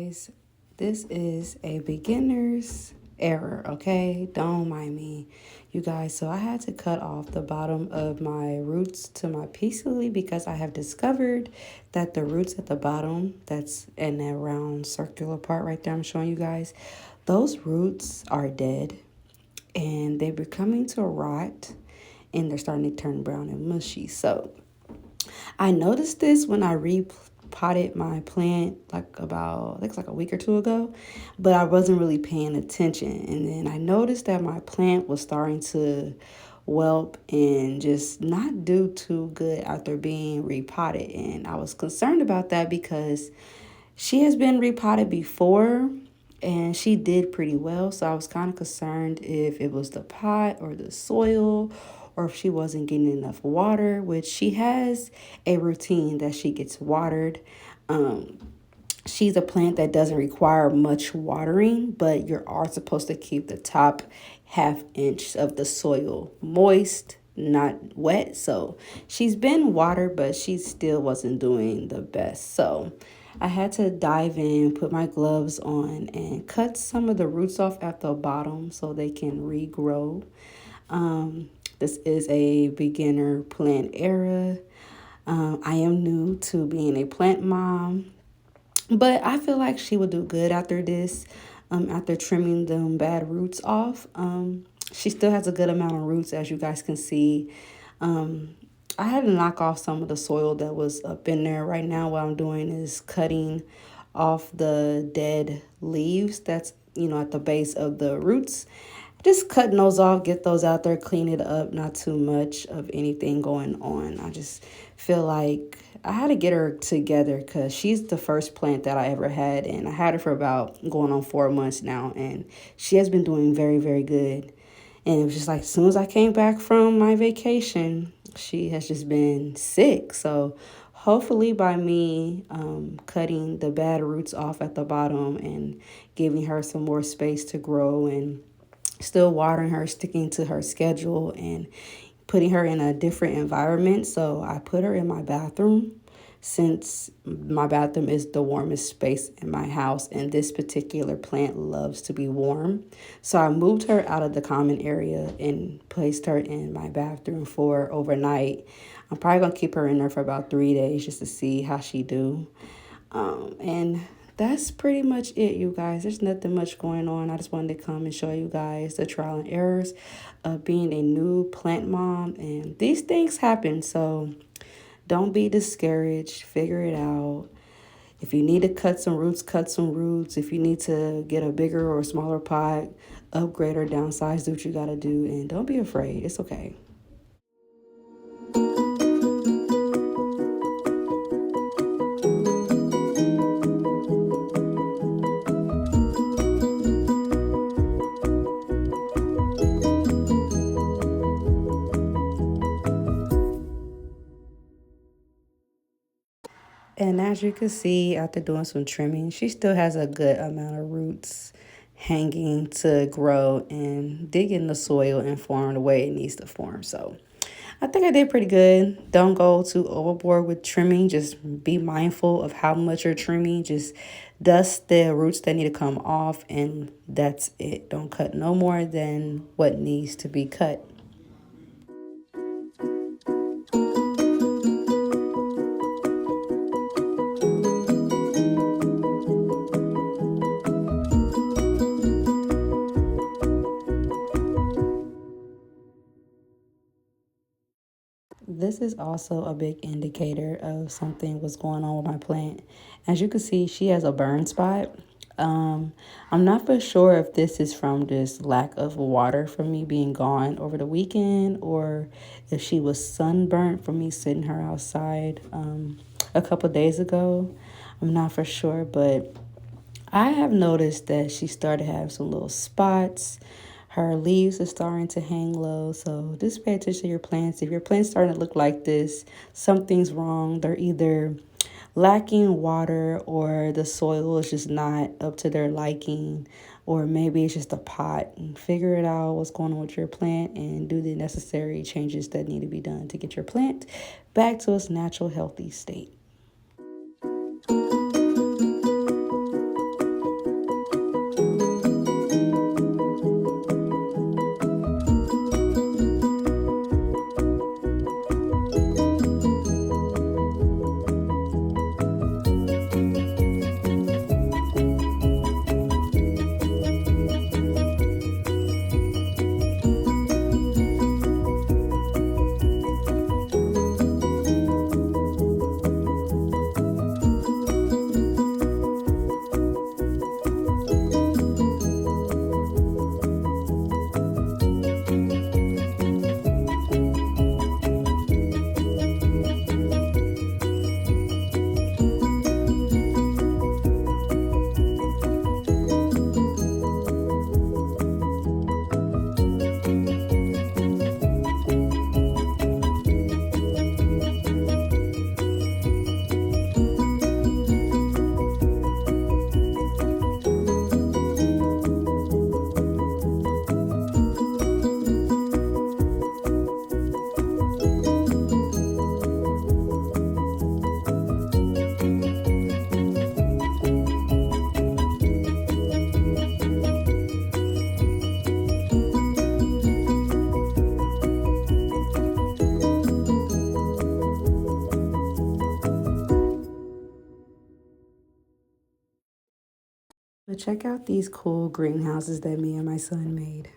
guys. This is a beginner's error, okay? Don't mind me. You guys, so I had to cut off the bottom of my roots to my peace lily because I have discovered that the roots at the bottom, that's in that round circular part right there I'm showing you guys, those roots are dead and they're becoming to rot and they're starting to turn brown and mushy. So I noticed this when I repotted my plant like about, I think it's like a week or two ago, but I wasn't really paying attention. And then I noticed that my plant was starting to whelp and just not do too good after being repotted. And I was concerned about that because she has been repotted before and she did pretty well. So I was kind of concerned if it was the pot or the soil or if she wasn't getting enough water, which she has a routine that she gets watered. Um, she's a plant that doesn't require much watering, but you are supposed to keep the top half inch of the soil moist, not wet. So she's been watered, but she still wasn't doing the best. So I had to dive in, put my gloves on, and cut some of the roots off at the bottom so they can regrow. This is a beginner plant era. I am new to being a plant mom, but I feel like she would do good after this, after trimming them bad roots off. She still has a good amount of roots, as you guys can see. Um, I had to knock off some of the soil that was up in there. Right now, what I'm doing is cutting off the dead leaves that's, at the base of the roots. Just cutting those off, get those out there, clean it up, not too much of anything going on. I just feel like I had to get her together because she's the first plant that I ever had. And I had her for about going on 4 months now. And she has been doing very, very good. And it was just like as soon as I came back from my vacation, she has just been sick. So hopefully by me cutting the bad roots off at the bottom and giving her some more space to grow and still watering her, sticking to her schedule, and putting her in a different environment. So I put her in my bathroom since my bathroom is the warmest space in my house and this particular plant loves to be warm. So I moved her out of the common area and placed her in my bathroom for overnight. I'm probably going to keep her in there for about 3 days just to see how she do. And that's pretty much it, you guys. There's nothing much going on. I just wanted to come and show you guys the trial and errors of being a new plant mom. And these things happen, so don't be discouraged. Figure it out. If you need to cut some roots, cut some roots. If you need to get a bigger or smaller pot, upgrade or downsize, do what you got to do. And don't be afraid. It's okay. And as you can see, after doing some trimming, she still has a good amount of roots hanging to grow and dig in the soil and form the way it needs to form. So I think I did pretty good. Don't go too overboard with trimming. Just be mindful of how much you're trimming. Just dust the roots that need to come off, and that's it. Don't cut no more than what needs to be cut. This is also a big indicator of something was going on with my plant. As you can see, she has a burn spot. I'm not for sure if this is from just lack of water from me being gone over the weekend or if she was sunburnt from me sitting her outside a couple days ago. I'm not for sure, but I have noticed that she started having some little spots. Her leaves are starting to hang low. So just pay attention to your plants. If your plant's starting to look like this, something's wrong. They're either lacking water or the soil is just not up to their liking, or maybe it's just a pot. And figure it out what's going on with your plant and do the necessary changes that need to be done to get your plant back to its natural healthy state. But check out these cool greenhouses that me and my son made.